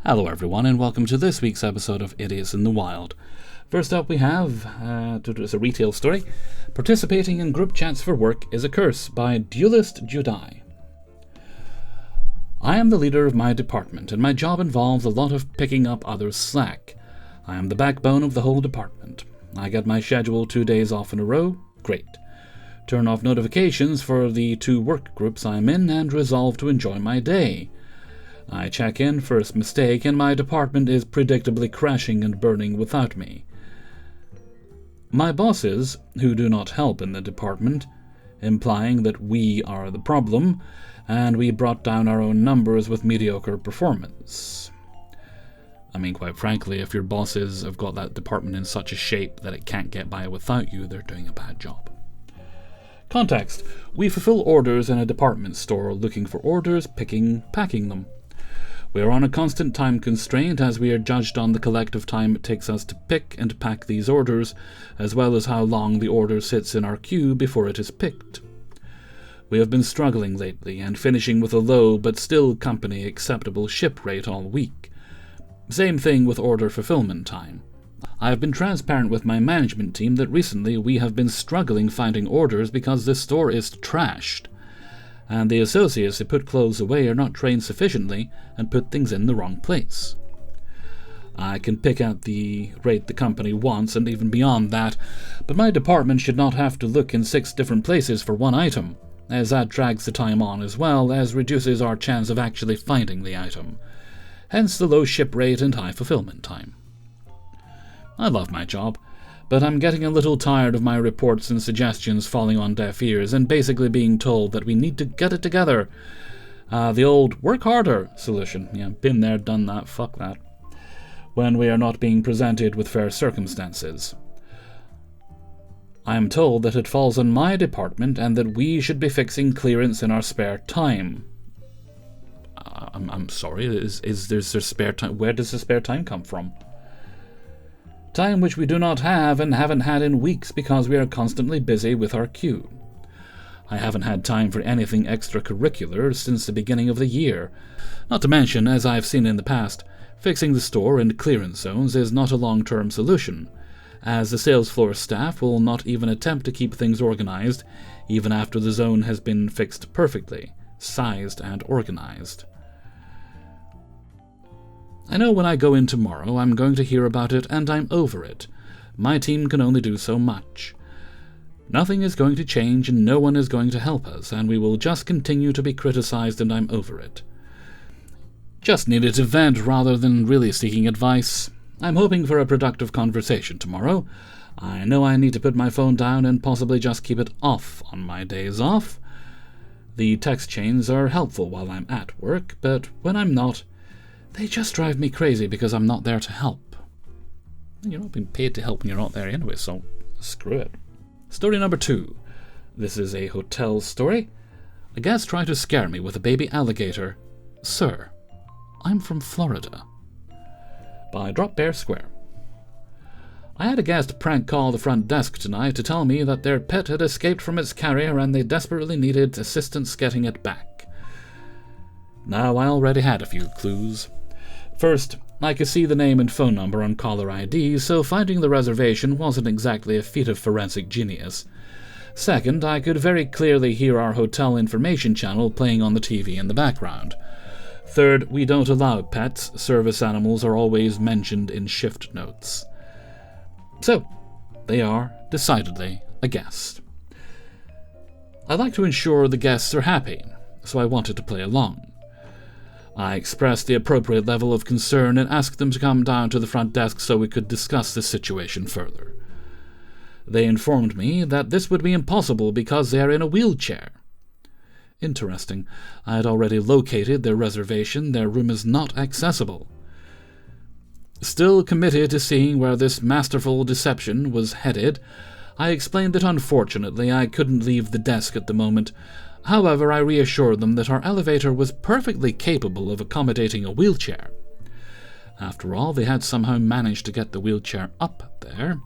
Hello everyone and welcome to this week's episode of Idiots in the Wild. First up we have, it's a retail story, Participating in Group Chats for Work is a Curse by Duelist Judai. I am the leader of my department and my job involves a lot of picking up others' slack. I am the backbone of the whole department. I get my schedule 2 days off in a row, great. Turn off notifications for the 2 work groups I'm in and resolve to enjoy my day. I check in, first mistake, and my department is predictably crashing and burning without me. My bosses, who do not help in the department, implying that we are the problem, and we brought down our own numbers with mediocre performance. I mean, quite frankly, if your bosses have got that department in such a shape that it can't get by without you, they're doing a bad job. Context: we fulfill orders in a department store, looking for orders, picking, packing them. We are on a constant time constraint as we are judged on the collective time it takes us to pick and pack these orders, as well as how long the order sits in our queue before it is picked. We have been struggling lately and finishing with a low but still company acceptable ship rate all week. Same thing with order fulfillment time. I have been transparent with my management team that recently we have been struggling finding orders because this store is trashed, and the associates who put clothes away are not trained sufficiently and put things in the wrong place. I can pick out the rate the company wants and even beyond that, but my department should not have to look in 6 different places for one item, as that drags the time on as well as reduces our chance of actually finding the item. Hence the low ship rate and high fulfillment time. I love my job, but I'm getting a little tired of my reports and suggestions falling on deaf ears and basically being told that we need to get it together. The old work harder solution. Yeah, been there, done that, fuck that. When we are not being presented with fair circumstances. I am told that it falls on my department and that we should be fixing clearance in our spare time. I'm sorry, is there spare time? Where does the spare time come from? Time which we do not have and haven't had in weeks because we are constantly busy with our queue. I haven't had time for anything extracurricular since the beginning of the year. Not to mention, as I've seen in the past, fixing the store and clearance zones is not a long-term solution, as the sales floor staff will not even attempt to keep things organized, even after the zone has been fixed perfectly, sized and organized. I know when I go in tomorrow I'm going to hear about it and I'm over it. My team can only do so much. Nothing is going to change and no one is going to help us, and we will just continue to be criticized and I'm over it. Just needed to vent rather than really seeking advice. I'm hoping for a productive conversation tomorrow. I know I need to put my phone down and possibly just keep it off on my days off. The text chains are helpful while I'm at work, but when I'm not, they just drive me crazy because I'm not there to help. You're not being paid to help when you're not there anyway, so screw it. Story number 2. This is a hotel story. A guest tried to scare me with a baby alligator. Sir, I'm from Florida. By Drop Bear Square. I had a guest prank call the front desk tonight to tell me that their pet had escaped from its carrier and they desperately needed assistance getting it back. Now, I already had a few clues. First, I could see the name and phone number on caller ID, so finding the reservation wasn't exactly a feat of forensic genius. Second, I could very clearly hear our hotel information channel playing on the TV in the background. Third, we don't allow pets. Service animals are always mentioned in shift notes. So, they are decidedly a guest. I like to ensure the guests are happy, so I wanted to play along. I expressed the appropriate level of concern and asked them to come down to the front desk so we could discuss the situation further. They informed me that this would be impossible because they are in a wheelchair. Interesting. I had already located their reservation. Their room is not accessible. Still committed to seeing where this masterful deception was headed, I explained that unfortunately I couldn't leave the desk at the moment. However, I reassured them that our elevator was perfectly capable of accommodating a wheelchair. After all, they had somehow managed to get the wheelchair up there.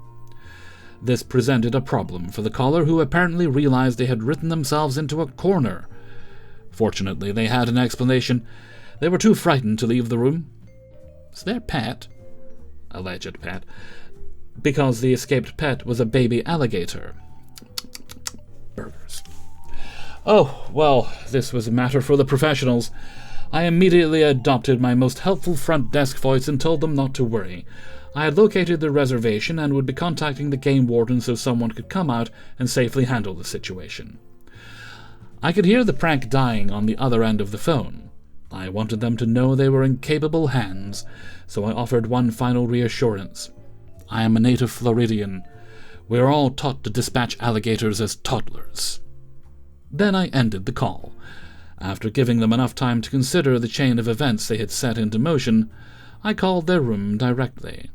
This presented a problem for the caller, who apparently realized they had written themselves into a corner. Fortunately, they had an explanation. They were too frightened to leave the room. It's their pet. Alleged pet. Because the escaped pet was a baby alligator. Burgers. Oh, well, this was a matter for the professionals. I immediately adopted my most helpful front desk voice and told them not to worry. I had located the reservation and would be contacting the game warden so someone could come out and safely handle the situation. I could hear the prank dying on the other end of the phone. I wanted them to know they were in capable hands, so I offered one final reassurance. I am a native Floridian. We are all taught to dispatch alligators as toddlers. Then I ended the call. After giving them enough time to consider the chain of events they had set into motion, I called their room directly.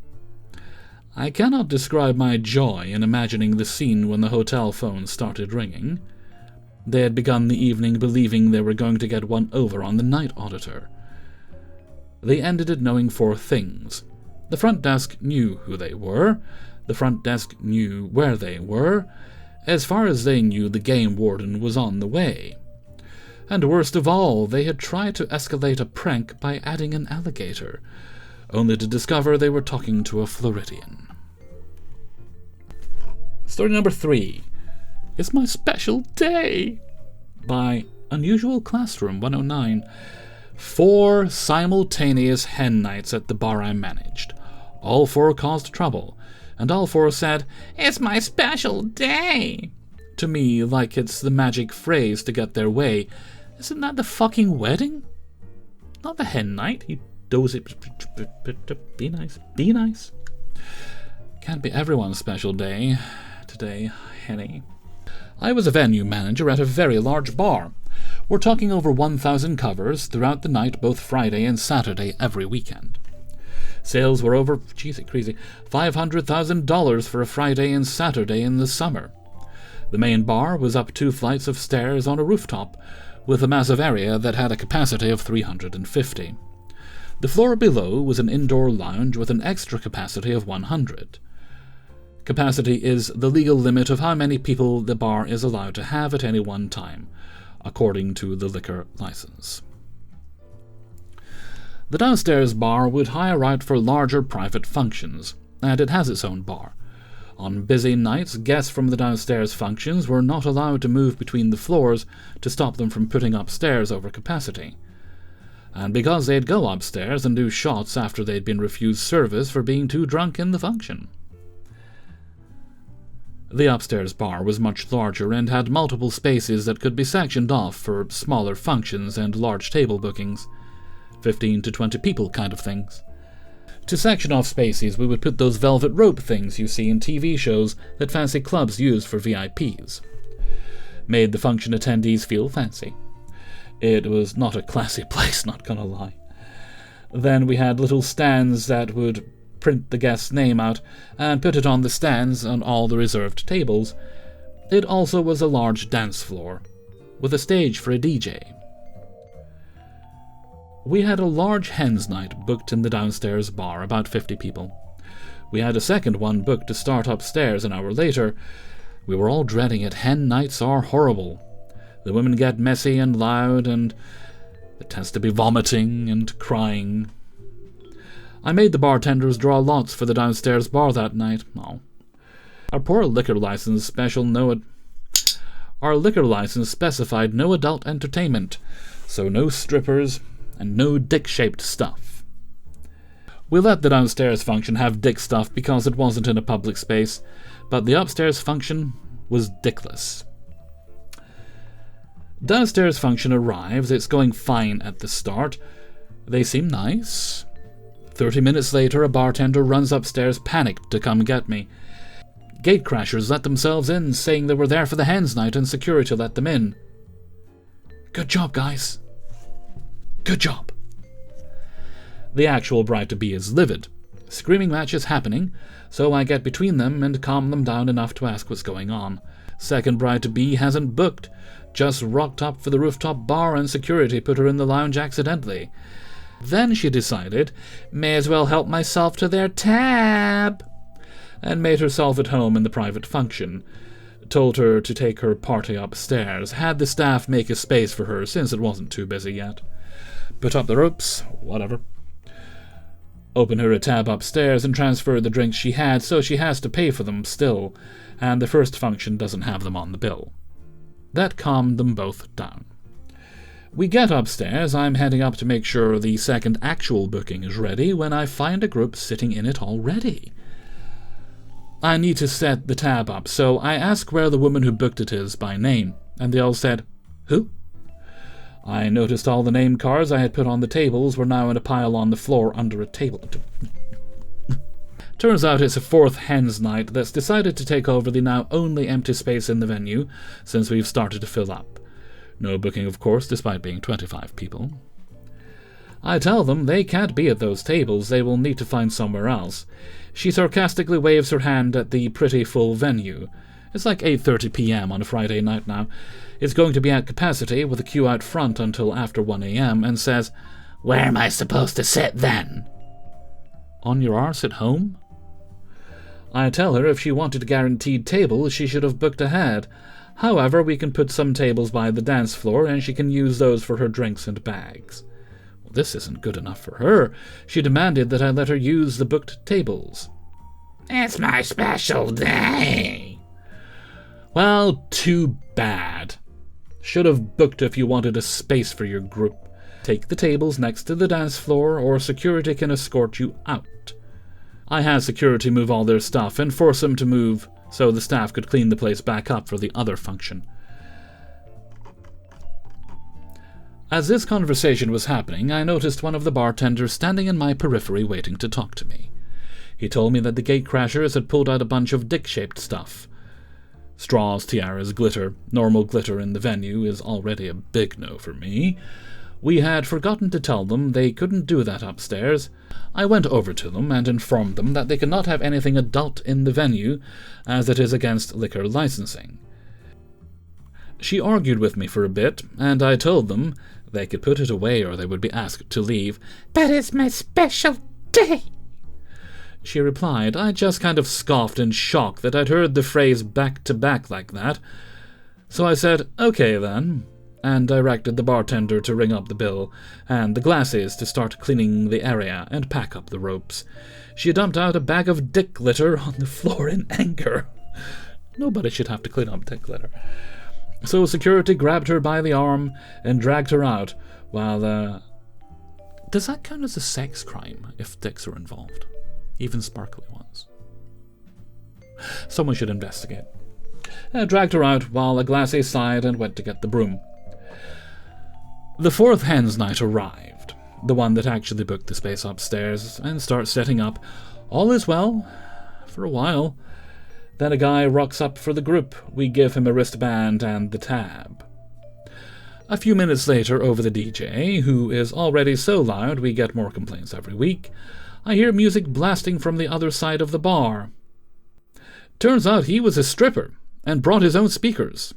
I cannot describe my joy in imagining the scene when the hotel phone started ringing. They had begun the evening believing they were going to get one over on the night auditor. They ended it knowing 4 things. The front desk knew who they were. The front desk knew where they were. As far as they knew, the game warden was on the way. And worst of all, they had tried to escalate a prank by adding an alligator, only to discover they were talking to a Floridian. Story number 3. It's my special day, by Unusual Classroom 109. 4 simultaneous hen nights at the bar I managed. All 4 caused trouble, and all 4 said, "It's my special day," to me like it's the magic phrase to get their way. Isn't that the fucking wedding? Not the hen night, you dozy... Be nice, be nice. Can't be everyone's special day today, Henny. I was a venue manager at a very large bar. We're talking over 1,000 covers throughout the night, both Friday and Saturday every weekend. Sales were over, $500,000 for a Friday and Saturday in the summer. The main bar was up 2 flights of stairs on a rooftop, with a massive area that had a capacity of 350. The floor below was an indoor lounge with an extra capacity of 100. Capacity is the legal limit of how many people the bar is allowed to have at any one time, according to the liquor license. The downstairs bar would hire out for larger private functions, and it has its own bar. On busy nights, guests from the downstairs functions were not allowed to move between the floors to stop them from putting up stairs over capacity. And because they'd go upstairs and do shots after they'd been refused service for being too drunk in the function. The upstairs bar was much larger and had multiple spaces that could be sectioned off for smaller functions and large table bookings. 15 to 20 people kind of things. To section off spaces, we would put those velvet rope things you see in TV shows that fancy clubs use for VIPs. Made the function attendees feel fancy. It was not a classy place, not gonna lie. Then we had little stands that would print the guest's name out and put it on the stands on all the reserved tables. It also was a large dance floor, with a stage for a DJ. We had a large hens night booked in the downstairs bar, about 50 people. We had a second one booked to start upstairs an hour later. We were all dreading it. Hen nights are horrible. The women get messy and loud, and it tends to be vomiting and crying. I made the bartenders draw lots for the downstairs bar that night. Oh. Our liquor license specified no adult entertainment, so no strippers and no dick-shaped stuff. We let the downstairs function have dick stuff because it wasn't in a public space, but the upstairs function was dickless. Downstairs function arrives. It's going fine at the start. They seem nice. 30 minutes later, a bartender runs upstairs panicked to come get me. Gatecrashers let themselves in, saying they were there for the hens night and security let them in. Good job, guys. Good job. The actual bride-to-be is livid. Screaming match is happening, so I get between them and calm them down enough to ask what's going on. Second bride-to-be hasn't booked, just rocked up for the rooftop bar and security put her in the lounge accidentally. Then she decided, may as well help myself to their tab, and made herself at home in the private function. Told her to take her party upstairs, had the staff make a space for her since it wasn't too busy yet. Put up the ropes, whatever. open her a tab upstairs and transfer the drinks she had, so she has to pay for them still, and the first function doesn't have them on the bill. That calmed them both down. We get upstairs. I'm heading up to make sure the second actual booking is ready when I find a group sitting in it already. I need to set the tab up, so I ask where the woman who booked it is by name, and they all said, "Who?" I noticed all the name cards I had put on the tables were now in a pile on the floor under a table. Turns out it's a fourth hen's night that's decided to take over the now only empty space in the venue since we've started to fill up. No booking, of course, despite being 25 people. I tell them they can't be at those tables, they will need to find somewhere else. She sarcastically waves her hand at the pretty full venue. It's like 8:30 p.m. on a Friday night now. It's going to be at capacity with a queue out front until after 1 a.m. and says, "Where am I supposed to sit then?" On your arse at home? I tell her if she wanted guaranteed tables, she should have booked ahead. However, we can put some tables by the dance floor, and she can use those for her drinks and bags. Well, this isn't good enough for her. She demanded that I let her use the booked tables. "It's my special day." Well, too bad. Should have booked if you wanted a space for your group. Take the tables next to the dance floor, or security can escort you out. I had security move all their stuff and force them to move so the staff could clean the place back up for the other function. As this conversation was happening, I noticed one of the bartenders standing in my periphery waiting to talk to me. He told me that the gatecrashers had pulled out a bunch of dick-shaped stuff. Straws, tiaras, glitter. Normal glitter in the venue is already a big no for me. We had forgotten to tell them they couldn't do that upstairs. I went over to them and informed them that they could not have anything adult in the venue, as it is against liquor licensing. She argued with me for a bit, and I told them they could put it away or they would be asked to leave. "But it's my special day," she replied. I just kind of scoffed in shock that I'd heard the phrase back-to-back like that. So I said, "Okay then," and directed the bartender to ring up the bill, and the glasses to start cleaning the area and pack up the ropes. She dumped out a bag of dick glitter on the floor in anger. Nobody should have to clean up dick glitter. So security grabbed her by the arm and dragged her out, while, Does that count as a sex crime if dicks are involved? Even sparkly ones? Someone should investigate. Dragged her out while a glassy sighed and went to get the broom. The fourth hen's night arrived, the one that actually booked the space upstairs, and starts setting up. All is well, for a while. Then a guy rocks up for the group. We give him a wristband and the tab. A few minutes later, over the DJ, who is already so loud we get more complaints every week, I hear music blasting from the other side of the bar. Turns out he was a stripper and brought his own speakers.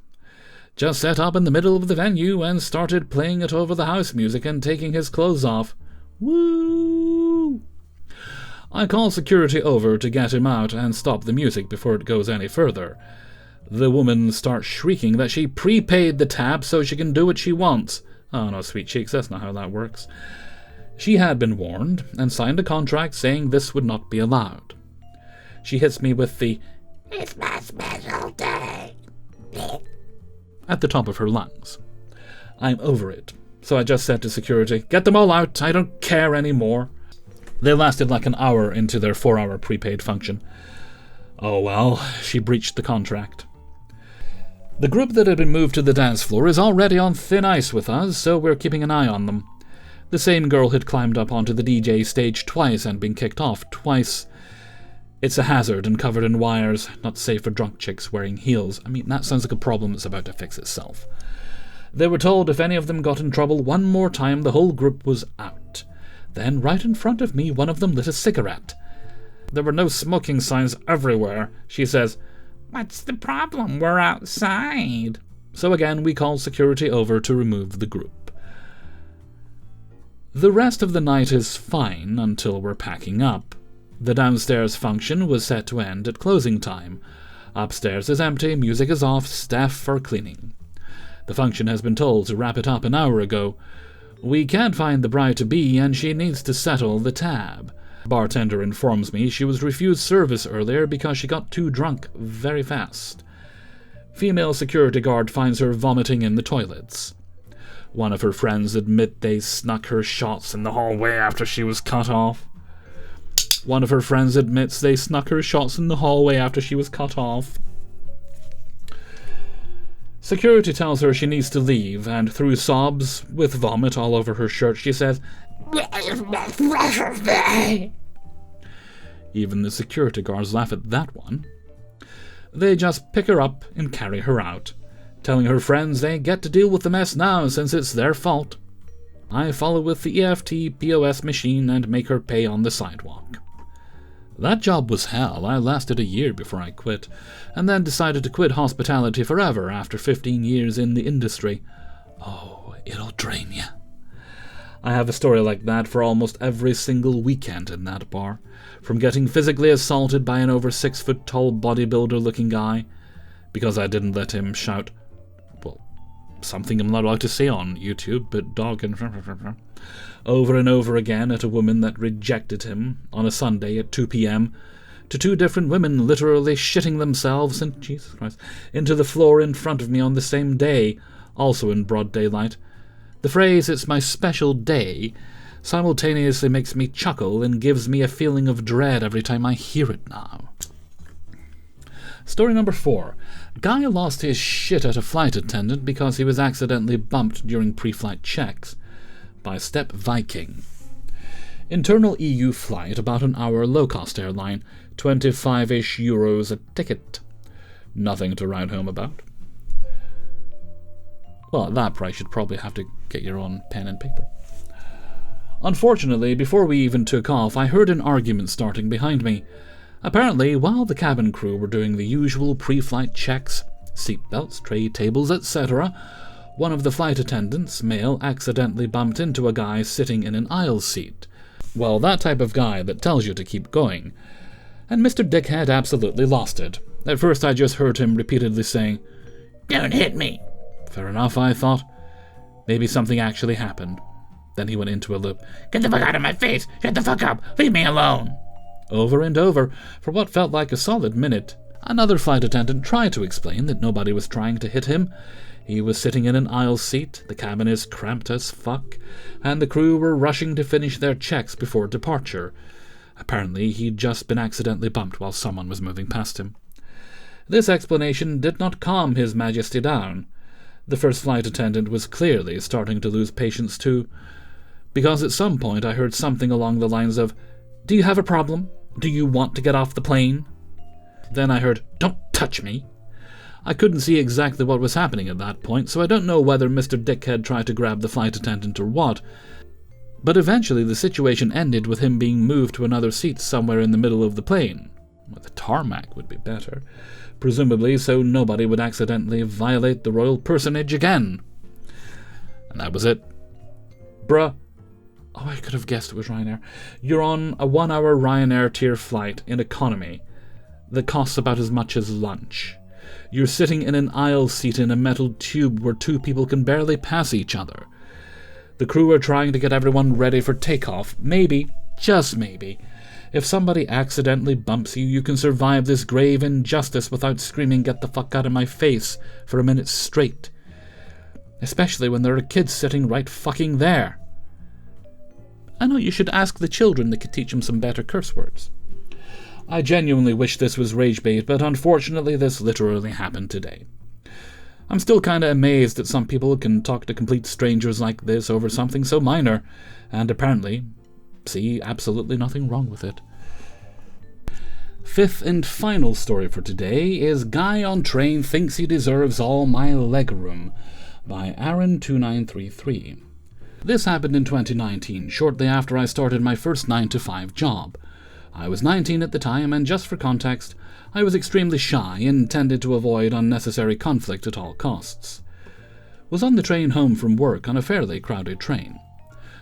Just set up in the middle of the venue and started playing it over the house music and taking his clothes off. Woo! I call security over to get him out and stop the music before it goes any further. The woman starts shrieking that she prepaid the tab so she can do what she wants. Oh no, sweet cheeks, that's not how that works. She had been warned and signed a contract saying this would not be allowed. She hits me with the "It's my special day" at the top of her lungs. I'm over it, so I just said to security, "Get them all out, I don't care anymore." They lasted like an hour into their 4-hour prepaid function. Oh well, she breached the contract. The group that had been moved to the dance floor is already on thin ice with us, so we're keeping an eye on them. The same girl had climbed up onto the DJ stage twice and been kicked off twice. It's a hazard and covered in wires, not safe for drunk chicks wearing heels. I mean, that sounds like a problem that's about to fix itself. They were told if any of them got in trouble one more time, the whole group was out. Then, right in front of me, one of them lit a cigarette. There were no smoking signs everywhere. She says, "What's the problem? We're outside." So again, we called security over to remove the group. The rest of the night is fine until we're packing up. The downstairs function was set to end at closing time. Upstairs is empty, music is off, staff are cleaning. The function has been told to wrap it up an hour ago. We can't find the bride-to-be, and she needs to settle the tab. Bartender informs me she was refused service earlier because she got too drunk very fast. Female security guard finds her vomiting in the toilets. One of her friends admit they snuck her shots in the hallway after she was cut off. One of her friends admits they snuck her shots in the hallway after she was cut off. Security tells her she needs to leave, and through sobs, with vomit all over her shirt, she says, even the security guards laugh at that one. They just pick her up and carry her out, telling her friends they get to deal with the mess now since it's their fault. I follow with the EFT POS machine and make her pay on the sidewalk. That job was hell. I lasted a year before I quit, and then decided to quit hospitality forever after 15 years in the industry. Oh, it'll drain you. I have a story like that for almost every single weekend in that bar, from getting physically assaulted by an over 6-foot-tall bodybuilder-looking guy, because I didn't let him shout, well, something I'm not allowed to say on YouTube, but dog and over and over again at a woman that rejected him on a Sunday at 2 p.m., to 2 different women literally shitting themselves and Jesus Christ into the floor in front of me on the same day, also in broad daylight. The phrase, "it's my special day," simultaneously makes me chuckle and gives me a feeling of dread every time I hear it now. Story number 4. Guy lost his shit at a flight attendant because he was accidentally bumped during pre-flight checks. By Step Viking. Internal EU flight, about an hour, low-cost airline, 25-ish euros a ticket. Nothing to write home about. Well, at that price, you'd probably have to get your own pen and paper. Unfortunately, before we even took off, I heard an argument starting behind me. Apparently, while the cabin crew were doing the usual pre-flight checks, seatbelts, tray tables, etc., one of the flight attendants, male, accidentally bumped into a guy sitting in an aisle seat. Well, that type of guy that tells you to keep going. And Mr. Dickhead absolutely lost it. At first I just heard him repeatedly saying, "Don't hit me." Fair enough, I thought. Maybe something actually happened. Then he went into a loop. "Get the fuck out of my face! Shut the fuck up! Leave me alone!" Over and over, for what felt like a solid minute. Another flight attendant tried to explain that nobody was trying to hit him. He was sitting in an aisle seat, the cabin is cramped as fuck, and the crew were rushing to finish their checks before departure. Apparently he'd just been accidentally bumped while someone was moving past him. This explanation did not calm His Majesty down. The first flight attendant was clearly starting to lose patience too, because at some point I heard something along the lines of, "Do you have a problem? Do you want to get off the plane?" Then I heard, "Don't touch me." I couldn't see exactly what was happening at that point, so I don't know whether Mr. Dickhead tried to grab the flight attendant or what, but eventually the situation ended with him being moved to another seat somewhere in the middle of the plane. Well, the tarmac would be better, presumably so nobody would accidentally violate the royal personage again. And that was it. Bruh. Oh, I could have guessed it was Ryanair. You're on a 1-hour Ryanair tier flight in economy that costs about as much as lunch. You're sitting in an aisle seat in a metal tube where 2 people can barely pass each other. The crew are trying to get everyone ready for takeoff. Maybe, just maybe, if somebody accidentally bumps you, you can survive this grave injustice without screaming, "Get the fuck out of my face," for a minute straight. Especially when there are kids sitting right fucking there. I know you should ask the children, they could teach them some better curse words. I genuinely wish this was rage bait, but unfortunately this literally happened today. I'm still kinda amazed that some people can talk to complete strangers like this over something so minor, and apparently see absolutely nothing wrong with it. Fifth and final story for today is Guy on Train Thinks He Deserves All My Legroom by Aaron2933. This happened in 2019, shortly after I started my first 9-to-5 job. I was 19 at the time, and just for context, I was extremely shy and tended to avoid unnecessary conflict at all costs. Was on the train home from work on a fairly crowded train.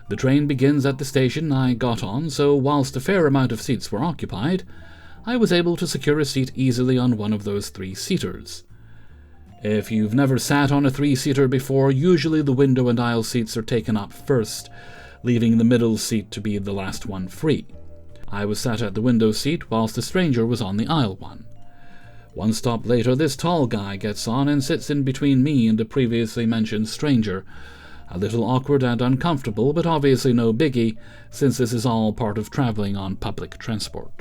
The train begins at the station I got on, so whilst a fair amount of seats were occupied, I was able to secure a seat easily on one of those 3-seaters. If you've never sat on a 3-seater before, usually the window and aisle seats are taken up first, leaving the middle seat to be the last one free. I was sat at the window seat whilst the stranger was on the aisle one. One stop later, this tall guy gets on and sits in between me and the previously mentioned stranger. A little awkward and uncomfortable, but obviously no biggie, since this is all part of travelling on public transport.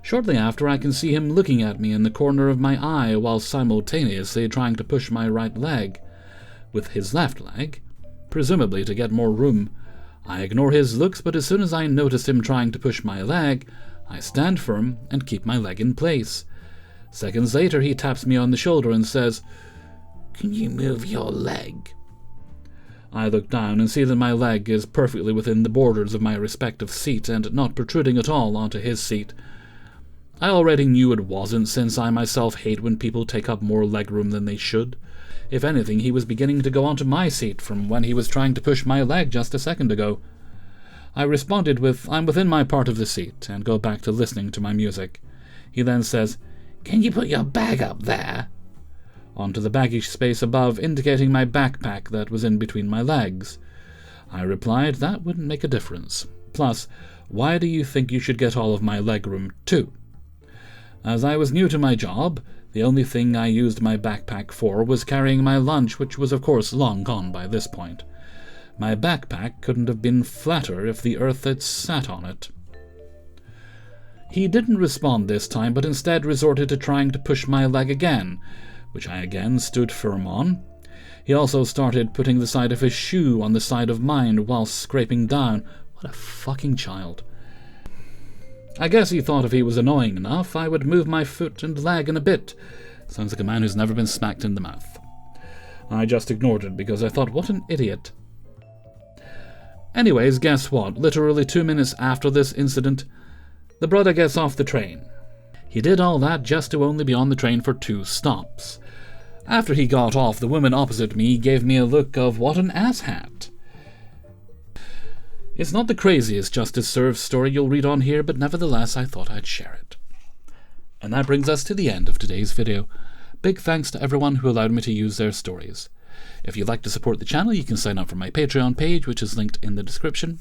Shortly after, I can see him looking at me in the corner of my eye while simultaneously trying to push my right leg with his left leg, presumably to get more room. I ignore his looks, but as soon as I notice him trying to push my leg, I stand firm and keep my leg in place. Seconds later, he taps me on the shoulder and says, "Can you move your leg?" I look down and see that my leg is perfectly within the borders of my respective seat and not protruding at all onto his seat. I already knew it wasn't, since I myself hate when people take up more legroom than they should. If anything, he was beginning to go onto my seat from when he was trying to push my leg just a second ago. I responded with, "I'm within my part of the seat," and go back to listening to my music. He then says, "Can you put your bag up there?" Onto the baggage space above, indicating my backpack that was in between my legs. I replied that wouldn't make a difference. Plus, why do you think you should get all of my legroom too? As I was new to my job, the only thing I used my backpack for was carrying my lunch, which was of course long gone by this point. My backpack couldn't have been flatter if the earth had sat on it. He didn't respond this time, but instead resorted to trying to push my leg again, which I again stood firm on. He also started putting the side of his shoe on the side of mine whilst scraping down. What a fucking child. I guess he thought if he was annoying enough, I would move my foot and leg in a bit. Sounds like a man who's never been smacked in the mouth. I just ignored it because I thought, what an idiot. Anyways, guess what? Literally 2 minutes after this incident, the brother gets off the train. He did all that just to only be on the train for 2 stops. After he got off, the woman opposite me gave me a look of what an asshat. It's not the craziest justice served story you'll read on here, but nevertheless I thought I'd share it. And that brings us to the end of today's video. Big thanks to everyone who allowed me to use their stories. If you'd like to support the channel, you can sign up for my Patreon page, which is linked in the description.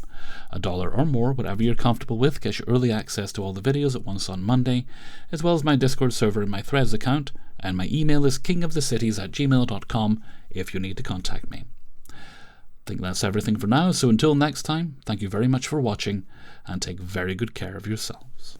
$1 or more, whatever you're comfortable with, gets you early access to all the videos at once on Monday, as well as my Discord server and my Threads account, and my email is kingofthecities@gmail.com if you need to contact me. I think that's everything for now, so until next time, thank you very much for watching, and take very good care of yourselves.